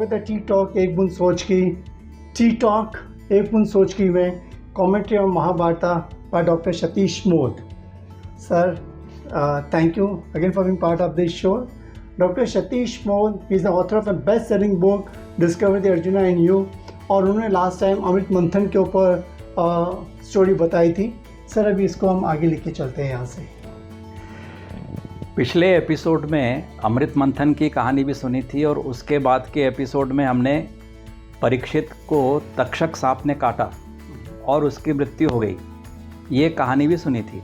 स्वागत है T talk एक बूंद सोच की। टी टॉक एक बूंद सोच की में commentary on Mahabharata by Dr. Satish Mode. Sir, thank you again for being part of this show. Dr. Satish Mode is the author of a best-selling book Discover the Arjuna in You, और उन्होंने last time अमृत मंथन के ऊपर story बताई थी। Sir अभी इसको हम आगे लेके चलते हैं यहाँ से। पिछले एपिसोड में अमृत मंथन की कहानी भी सुनी थी और उसके बाद के एपिसोड में हमने परीक्षित को तक्षक सांप ने काटा और उसकी मृत्यु हो गई, ये कहानी भी सुनी थी।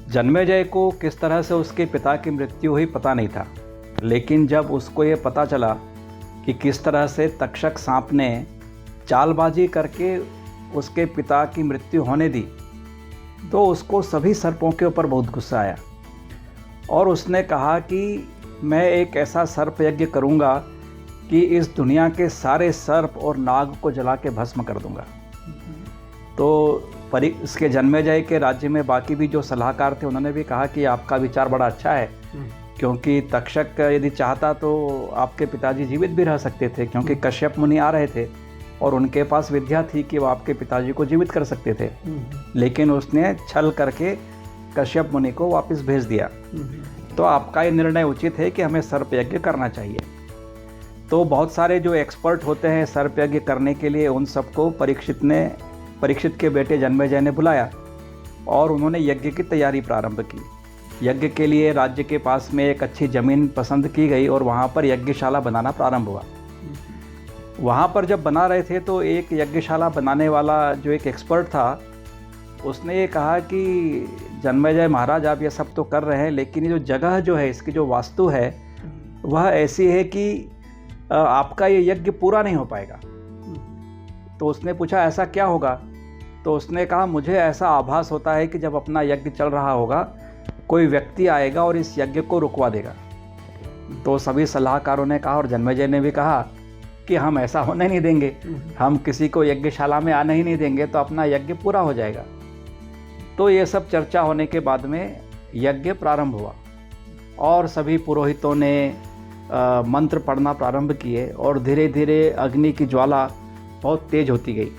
जन्मेजय को किस तरह से उसके पिता की मृत्यु हुई पता नहीं था, लेकिन जब उसको ये पता चला कि किस तरह से तक्षक सांप ने चालबाजी करके उसके पिता की मृत्यु होने दी, तो उसको सभी सर्पों के ऊपर बहुत गुस्सा आया और उसने कहा कि मैं एक ऐसा सर्प यज्ञ करूंगा कि इस दुनिया के सारे सर्प और नाग को जला के भस्म कर दूंगा। तो इसके जन्मेजय के राज्य में बाकी भी जो सलाहकार थे उन्होंने भी कहा कि आपका विचार बड़ा अच्छा है, क्योंकि तक्षक यदि चाहता तो आपके पिताजी जीवित भी रह सकते थे, क्योंकि कश्यप मुनि आ रहे थे और उनके पास विद्या थी कि वो आपके पिताजी को जीवित कर सकते थे। लेकिन उसने छल करके कश्यप मुनि को वापस भेज दिया। तो आपका ये निर्णय उचित है कि हमें सर्प यज्ञ करना चाहिए। तो बहुत सारे जो एक्सपर्ट होते हैं सर्प यज्ञ करने के लिए, उन सबको परीक्षित के बेटे जन्मेजय ने बुलाया और उन्होंने यज्ञ की तैयारी प्रारंभ की। यज्ञ के लिए राज्य के पास में एक अच्छी ज़मीन पसंद की गई और वहाँ पर यज्ञशाला बनाना प्रारंभ हुआ। वहाँ पर जब बना रहे थे तो एक यज्ञशाला बनाने वाला जो एक एक्सपर्ट था, उसने ये कहा कि जन्मेजय महाराज आप ये सब तो कर रहे हैं, लेकिन ये जो जगह जो है, इसकी जो वास्तु है वह ऐसी है कि आपका ये यज्ञ पूरा नहीं हो पाएगा। तो उसने पूछा ऐसा क्या होगा? तो उसने कहा मुझे ऐसा आभास होता है कि जब अपना यज्ञ चल रहा होगा कोई व्यक्ति आएगा और इस यज्ञ को रुकवा देगा। तो सभी सलाहकारों ने कहा और जन्मेजय ने भी कहा कि हम ऐसा होने नहीं देंगे, हम किसी को यज्ञशाला में आने ही नहीं देंगे, तो अपना यज्ञ पूरा हो जाएगा। तो ये सब चर्चा होने के बाद में यज्ञ प्रारंभ हुआ और सभी पुरोहितों ने मंत्र पढ़ना प्रारंभ किए और धीरे धीरे अग्नि की ज्वाला बहुत तेज होती गई।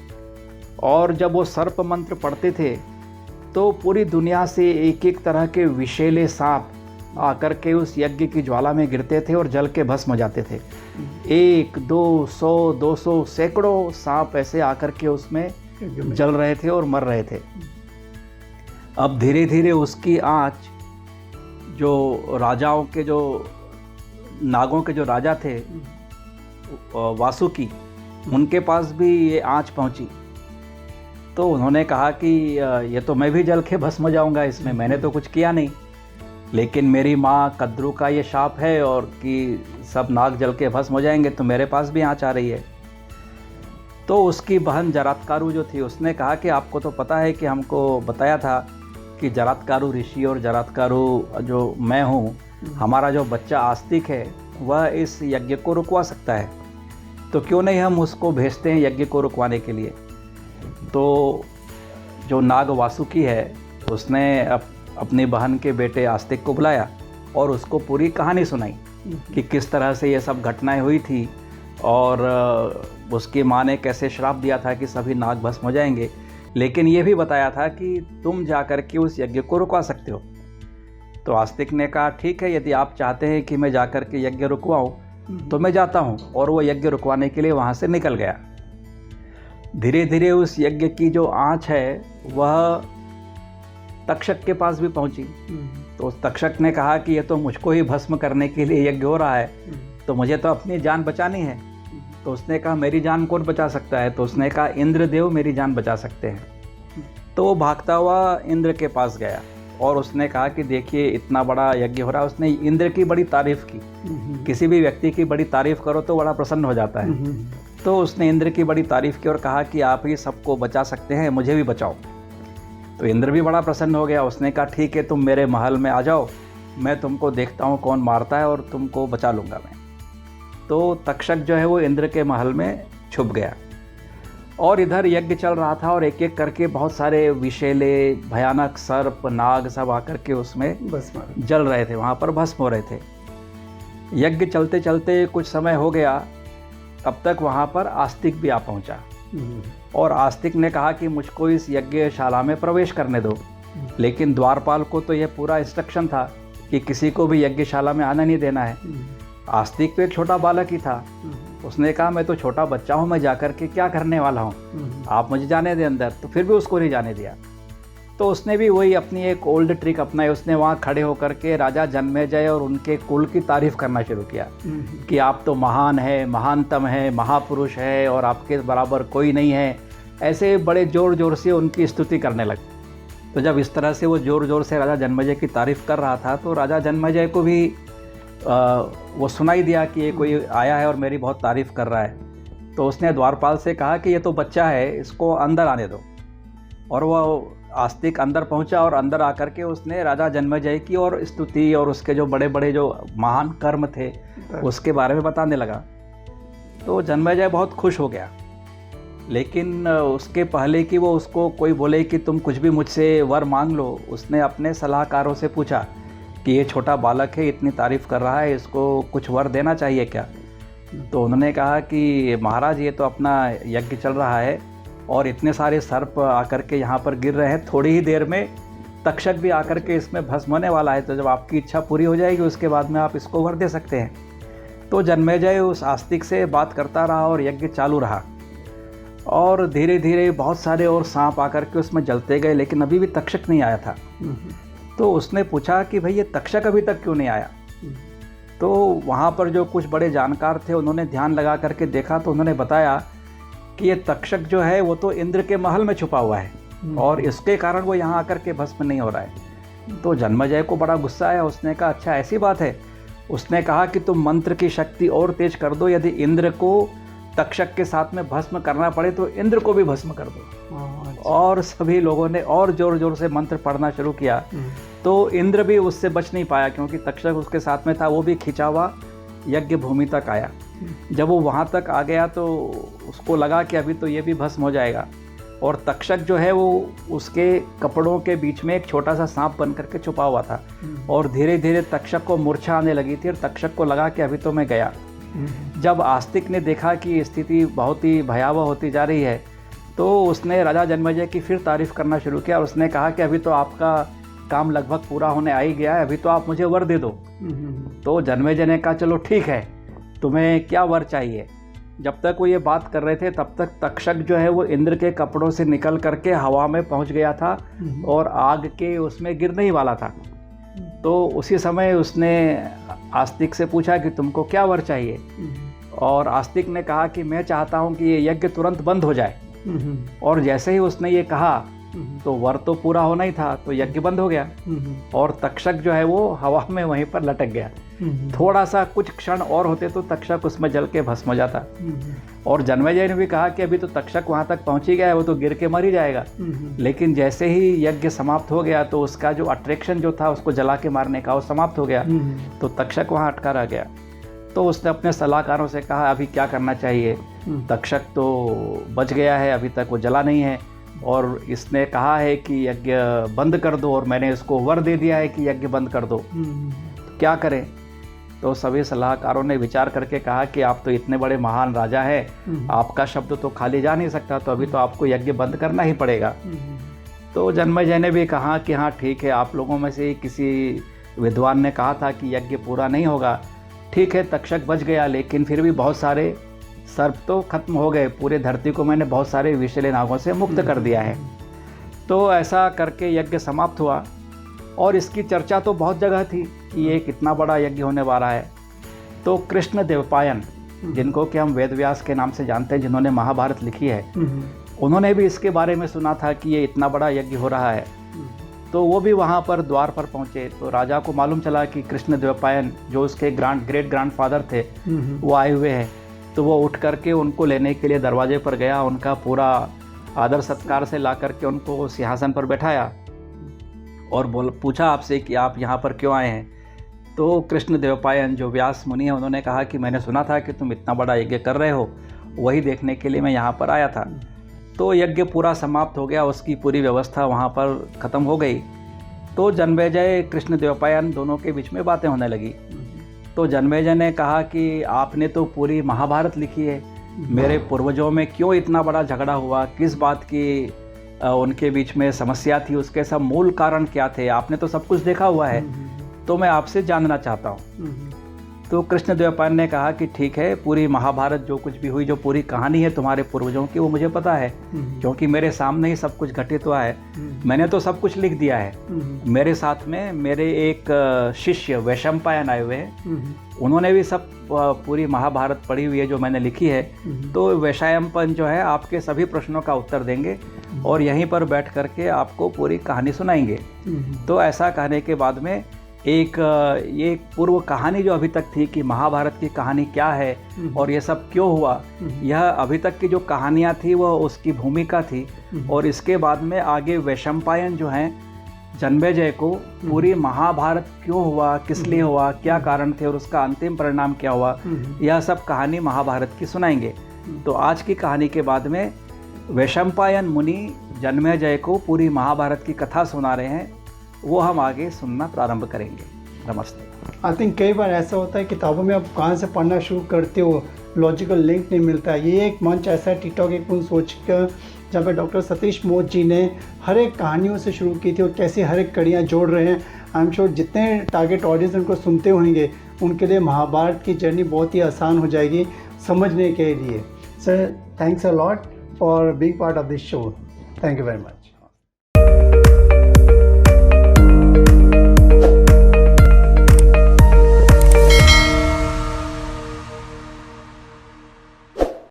और जब वो सर्प मंत्र पढ़ते थे तो पूरी दुनिया से एक एक तरह के विषैले सांप आकर के उस यज्ञ की ज्वाला में गिरते थे और जल के भस्म हो जाते थे। 1, 2, 100, 200 सैकड़ों सांप ऐसे आकर के उसमें जल रहे थे और मर रहे थे। अब धीरे धीरे उसकी आँच, जो राजाओं के, जो नागों के जो राजा थे वासुकी, उनके पास भी ये आँच पहुंची। तो उन्होंने कहा कि ये तो मैं भी जल के भस्म हो जाऊंगा, इसमें मैंने तो कुछ किया नहीं, लेकिन मेरी माँ कद्रू का ये शाप है और कि सब नाग जल के भस्म हो जाएंगे, तो मेरे पास भी आँच आ रही है। तो उसकी बहन जरात्कारु जो थी उसने कहा कि आपको तो पता है कि हमको बताया था कि जरात्कारु ऋषि और जरात्कारु जो मैं हूँ, हमारा जो बच्चा आस्तिक है वह इस यज्ञ को रुकवा सकता है, तो क्यों नहीं हम उसको भेजते हैं यज्ञ को रुकवाने के लिए। तो जो नाग वासुकी है उसने अपनी बहन के बेटे आस्तिक को बुलाया और उसको पूरी कहानी सुनाई कि किस तरह से ये सब घटनाएं हुई थी और उसकी माँ ने कैसे श्राप दिया था कि सभी नाग भस्म हो जाएंगे, लेकिन ये भी बताया था कि तुम जाकर के उस यज्ञ को रुकवा सकते हो। तो आस्तिक ने कहा ठीक है, यदि आप चाहते हैं कि मैं जाकर के यज्ञ रुकवाऊँ तो मैं जाता हूँ, और वो यज्ञ रुकवाने के लिए वहाँ से निकल गया। धीरे धीरे उस यज्ञ की जो आँच है वह तक्षक के पास भी पहुँची। तो उस तक्षक ने कहा कि ये तो मुझको ही भस्म करने के लिए यज्ञ हो रहा है, तो मुझे तो अपनी जान बचानी है। तो उसने कहा मेरी जान कौन बचा सकता है? तो उसने कहा इंद्रदेव मेरी जान बचा सकते हैं। तो वो भागता हुआ इंद्र के पास गया और उसने कहा कि देखिए इतना बड़ा यज्ञ हो रहा है। उसने इंद्र की बड़ी तारीफ़ की। किसी भी व्यक्ति की बड़ी तारीफ़ करो तो बड़ा प्रसन्न हो जाता है। तो उसने इंद्र की बड़ी तारीफ़ की और कहा कि आप ही सबको बचा सकते हैं, मुझे भी बचाओ। तो इंद्र भी बड़ा प्रसन्न हो गया। उसने कहा ठीक है, तुम मेरे महल में आ जाओ, मैं तुमको देखता हूँ कौन मारता है और तुमको बचा लूँगा मैं। तो तक्षक जो है वो इंद्र के महल में छुप गया और इधर यज्ञ चल रहा था और एक एक करके बहुत सारे विषैले भयानक सर्प नाग सब आकर के उसमें जल रहे थे, वहाँ पर भस्म हो रहे थे। यज्ञ चलते चलते कुछ समय हो गया, तब तक वहाँ पर आस्तिक भी आ पहुँचा और आस्तिक ने कहा कि मुझको इस यज्ञशाला में प्रवेश करने दो। लेकिन द्वारपाल को तो यह पूरा इंस्ट्रक्शन था कि किसी को भी यज्ञशाला में आना नहीं देना है। आस्तिक तो एक छोटा बालक ही था। उसने कहा मैं तो छोटा बच्चा हूँ, मैं जाकर के क्या करने वाला हूँ, आप मुझे जाने दें अंदर। तो फिर भी उसको नहीं जाने दिया। तो उसने भी वही अपनी एक ओल्ड ट्रिक अपनाई। उसने वहाँ खड़े होकर के राजा जन्मेजय और उनके कुल की तारीफ़ करना शुरू किया कि आप तो महान है, महानतम है, महापुरुष है और आपके बराबर कोई नहीं है। ऐसे बड़े ज़ोर ज़ोर से उनकी स्तुति करने लगे। तो जब इस तरह से वो ज़ोर ज़ोर से राजा जन्मेजय की तारीफ़ कर रहा था तो राजा जन्मेजय को भी वो सुनाई दिया कि ये कोई आया है और मेरी बहुत तारीफ़ कर रहा है। तो उसने द्वारपाल से कहा कि ये तो बच्चा है, इसको अंदर आने दो। और वो आस्तिक अंदर पहुंचा और अंदर आकर के उसने राजा जन्मेजय की और स्तुति और उसके जो बड़े बड़े जो महान कर्म थे उसके बारे में बताने लगा। तो जन्मेजय बहुत खुश हो गया। लेकिन उसके पहले कि वो उसको कोई बोले कि तुम कुछ भी मुझसे वर मांग लो, उसने अपने सलाहकारों से पूछा कि ये छोटा बालक है, इतनी तारीफ़ कर रहा है, इसको कुछ वर देना चाहिए क्या। तो उन्होंने कहा कि महाराज ये तो अपना यज्ञ चल रहा है और इतने सारे सर्प आकर के यहाँ पर गिर रहे हैं, थोड़ी ही देर में तक्षक भी आकर के इसमें भस्म होने वाला है। तो जब आपकी इच्छा पूरी हो जाएगी उसके बाद में आप इसको वर दे सकते हैं। तो जन्मेजय उस आस्तिक से बात करता रहा और यज्ञ चालू रहा और धीरे धीरे बहुत सारे और सांप आकर के उसमें जलते गए, लेकिन अभी भी तक्षक नहीं आया था। तो उसने पूछा कि भाई ये तक्षक अभी तक क्यों नहीं आया। तो वहाँ पर जो कुछ बड़े जानकार थे उन्होंने ध्यान लगा करके देखा तो उन्होंने बताया कि ये तक्षक जो है वो तो इंद्र के महल में छुपा हुआ है और इसके कारण वो यहाँ आकर के भस्म नहीं हो रहा है। तो जन्मेजय को बड़ा गुस्सा आया। उसने कहा अच्छा ऐसी बात है। उसने कहा कि तुम मंत्र की शक्ति और तेज कर दो, यदि इंद्र को तक्षक के साथ में भस्म करना पड़े तो इंद्र को भी भस्म कर दो। और सभी लोगों ने और जोर जोर से मंत्र पढ़ना शुरू किया। तो इंद्र भी उससे बच नहीं पाया क्योंकि तक्षक उसके साथ में था। वो भी खिंचा हुआ यज्ञ भूमि तक आया। जब वो वहाँ तक आ गया तो उसको लगा कि अभी तो ये भी भस्म हो जाएगा। और तक्षक जो है वो उसके कपड़ों के बीच में एक छोटा सा सांप बन करके छुपा हुआ था और धीरे धीरे तक्षक को मूर्छा आने लगी थी और तक्षक को लगा कि अभी तो मैं गया। जब आस्तिक ने देखा कि स्थिति बहुत ही भयावह होती जा रही है तो उसने राजा जन्मेजय की फिर तारीफ़ करना शुरू किया और उसने कहा कि अभी तो आपका काम लगभग पूरा होने आ ही गया है, अभी तो आप मुझे वर दे दो। तो जन्मेजय ने कहा चलो ठीक है, तुम्हें क्या वर चाहिए। जब तक वो ये बात कर रहे थे तब तक तक्षक जो है वो इंद्र के कपड़ों से निकल करके हवा में पहुंच गया था और आग के उसमें गिरने ही वाला था। तो उसी समय उसने आस्तिक से पूछा कि तुमको क्या वर चाहिए। और आस्तिक ने कहा कि मैं चाहता हूं कि ये यज्ञ तुरंत बंद हो जाए। और जैसे ही उसने ये कहा तो वर तो पूरा होना ही था, तो यज्ञ बंद हो गया और तक्षक जो है वो हवा में वहीं पर लटक गया। थोड़ा सा कुछ क्षण और होते तो तक्षक उसमें जल के भस्म हो जाता। और जन्मेजय ने भी कहा कि अभी तो तक्षक वहाँ तक पहुँच ही गया है, वो तो गिर के मर ही जाएगा। लेकिन जैसे ही यज्ञ समाप्त हो गया तो उसका जो अट्रैक्शन जो था उसको जला के मारने का वो समाप्त हो गया। तो तक्षक वहाँ अटका रह गया। तो उसने अपने सलाहकारों से कहा अभी क्या करना चाहिए। तक्षक तो बच गया है, अभी तक वो जला नहीं है और इसने कहा है कि यज्ञ बंद कर दो और मैंने इसको वर दे दिया है कि यज्ञ बंद कर दो, तो क्या करें। तो सभी सलाहकारों ने विचार करके कहा कि आप तो इतने बड़े महान राजा हैं, आपका शब्द तो खाली जा नहीं सकता, तो अभी तो आपको यज्ञ बंद करना ही पड़ेगा। तो जन्मेजय ने भी कहा कि हाँ ठीक है, आप लोगों में से किसी विद्वान ने कहा था कि यज्ञ पूरा नहीं होगा। ठीक है, तक्षक बच गया लेकिन फिर भी बहुत सारे सर्प तो खत्म हो गए। पूरे धरती को मैंने बहुत सारे विषैले नागों से मुक्त कर दिया है। तो ऐसा करके यज्ञ समाप्त हुआ और इसकी चर्चा तो बहुत जगह थी कि ये कितना बड़ा यज्ञ होने वाला है। तो कृष्ण देवपायन, जिनको कि हम वेदव्यास के नाम से जानते हैं, जिन्होंने महाभारत लिखी है, उन्होंने भी इसके बारे में सुना था कि ये इतना बड़ा यज्ञ हो रहा है। तो वो भी वहाँ पर द्वार पर पहुँचे तो राजा को मालूम चला कि कृष्ण देवपायन जो उसके ग्रेट ग्रैंडफादर थे वो आए हुए हैं। तो वो उठ करके उनको लेने के लिए दरवाजे पर गया, उनका पूरा आदर सत्कार से ला करके उनको सिंहासन पर बैठाया और पूछा आपसे कि आप यहाँ पर क्यों आए हैं। तो कृष्ण देवपायन जो व्यास मुनि हैं उन्होंने कहा कि मैंने सुना था कि तुम इतना बड़ा यज्ञ कर रहे हो, वही देखने के लिए मैं यहाँ पर आया था। तो यज्ञ पूरा समाप्त हो गया, उसकी पूरी व्यवस्था वहाँ पर ख़त्म हो गई। तो जन्मेजय कृष्ण देवपायन दोनों के बीच में बातें होने लगी। तो जन्मेजय ने कहा कि आपने तो पूरी महाभारत लिखी है, मेरे पूर्वजों में क्यों इतना बड़ा झगड़ा हुआ, किस बात की उनके बीच में समस्या थी, उसके सब मूल कारण क्या थे, आपने तो सब कुछ देखा हुआ है, तो मैं आपसे जानना चाहता हूँ। तो कृष्णद्वैपायन ने कहा कि ठीक है, पूरी महाभारत जो कुछ भी हुई, जो पूरी कहानी है तुम्हारे पूर्वजों की, वो मुझे पता है, क्योंकि मेरे सामने ही सब कुछ घटित हुआ है, मैंने तो सब कुछ लिख दिया है। मेरे साथ में मेरे एक शिष्य वैशंपायन आए हुए हैं, उन्होंने भी सब पूरी महाभारत पढ़ी हुई है जो मैंने लिखी है। तो वैशंपायन जो है आपके सभी प्रश्नों का उत्तर देंगे और यहीं पर बैठ करके आपको पूरी कहानी सुनाएंगे। तो ऐसा कहने के बाद में ये पूर्व कहानी जो अभी तक थी कि महाभारत की कहानी क्या है और ये सब क्यों हुआ, यह अभी तक की जो कहानियाँ थी वह उसकी भूमिका थी। और इसके बाद में आगे वैशंपायन जो हैं जन्मेजय को पूरी महाभारत क्यों हुआ, किस लिए हुआ, क्या कारण थे और उसका अंतिम परिणाम क्या हुआ, यह सब कहानी महाभारत की सुनाएंगे। तो आज की कहानी के बाद में वैशंपायन मुनि जन्मेजय को पूरी महाभारत की कथा सुना रहे हैं, वो हम आगे सुनना प्रारंभ करेंगे। नमस्ते। आई थिंक कई बार ऐसा होता है किताबों में आप कहाँ से पढ़ना शुरू करते हो, लॉजिकल लिंक नहीं मिलता है। ये एक मंच ऐसा है टीटॉक एक पूर्ण सोच का, जहाँ पे डॉक्टर सतीश मोद जी ने हर एक कहानियों से शुरू की थी और कैसे हर एक कड़ियाँ जोड़ रहे हैं। आई एम श्योर जितने टारगेट ऑडियंस उनको सुनते होंगे उनके लिए महाभारत की जर्नी बहुत ही आसान हो जाएगी समझने के लिए। Sir, thanks a lot for being part of this show. Thank you very much.